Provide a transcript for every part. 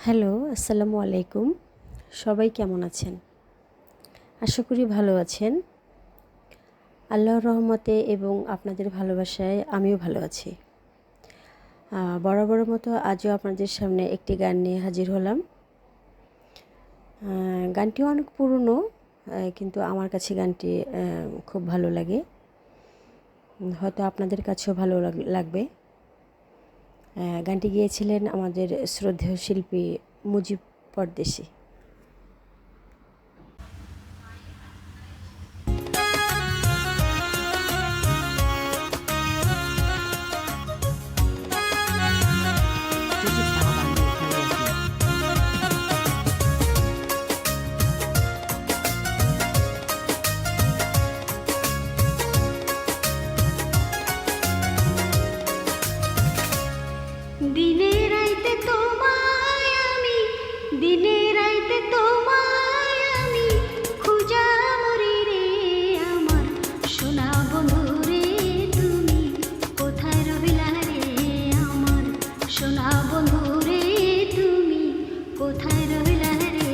Hello, আসসালামু আলাইকুম। সবাই কেমন আছেন? আশা করি ভালো আছেন। আল্লাহর রহমতে এবং আপনাদের ভালোবাসায় আমিও ভালো আছি। বরাবরের মতো আজও আপনাদের সামনে একটি গান নিয়ে হাজির হলাম। গানটি অনেক পুরনো, কিন্তু আমার কাছে গানটি খুব ভালো লাগে। হয়তো আপনাদের কাছেও ভালো লাগবে। গানটি গেয়েছিলেন আমাদের শ্রদ্ধেয় শিল্পী মুজিব পরদেশী। দিনে রাইতে তোমায় আমি দিনে রাইতে তোমায় আমি খুঁজা মরি রে আমার সোনা বন্ধু রে তুমি কোথায় রহিলা রে আমার সোনা বন্ধু রে তুমি কোথায় রহিলা রে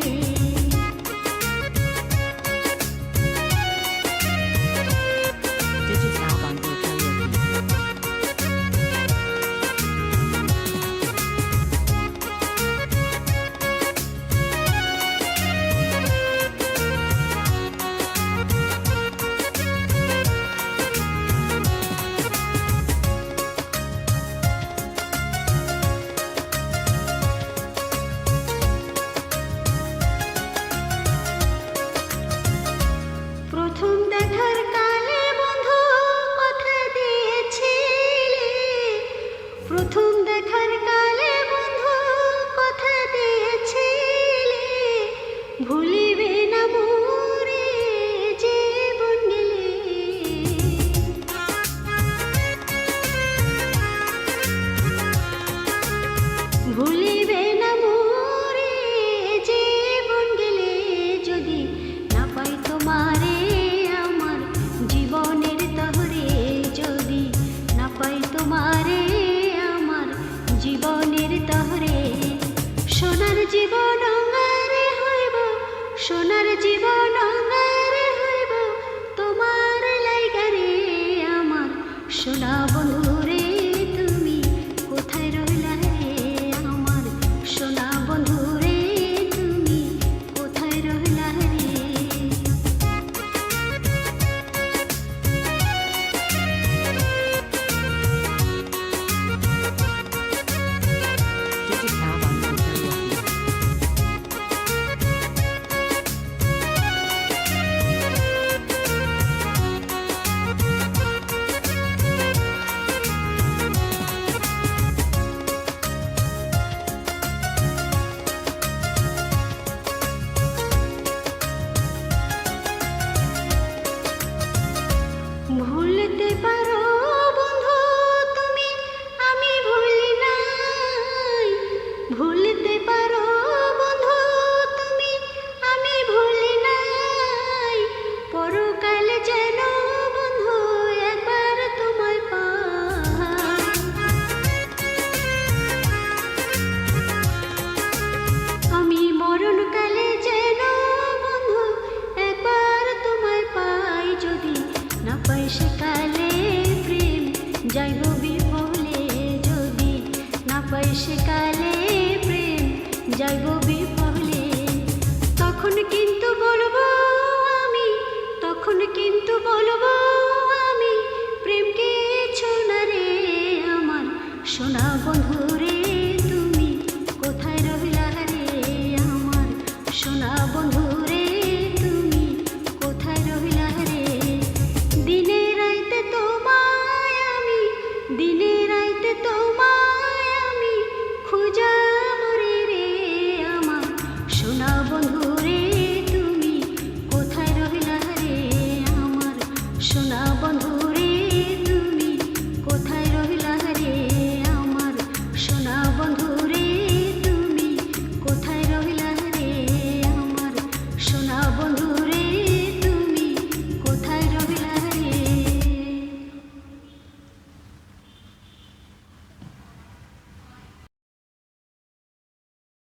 প্রথম দেখার কালে বন্ধু কথা দিয়েছিলে প্রথম দেখার কালে বন্ধু কথা দিয়েছিলে ভুলিবে না মোরে জীবন গেলে ভুলিবে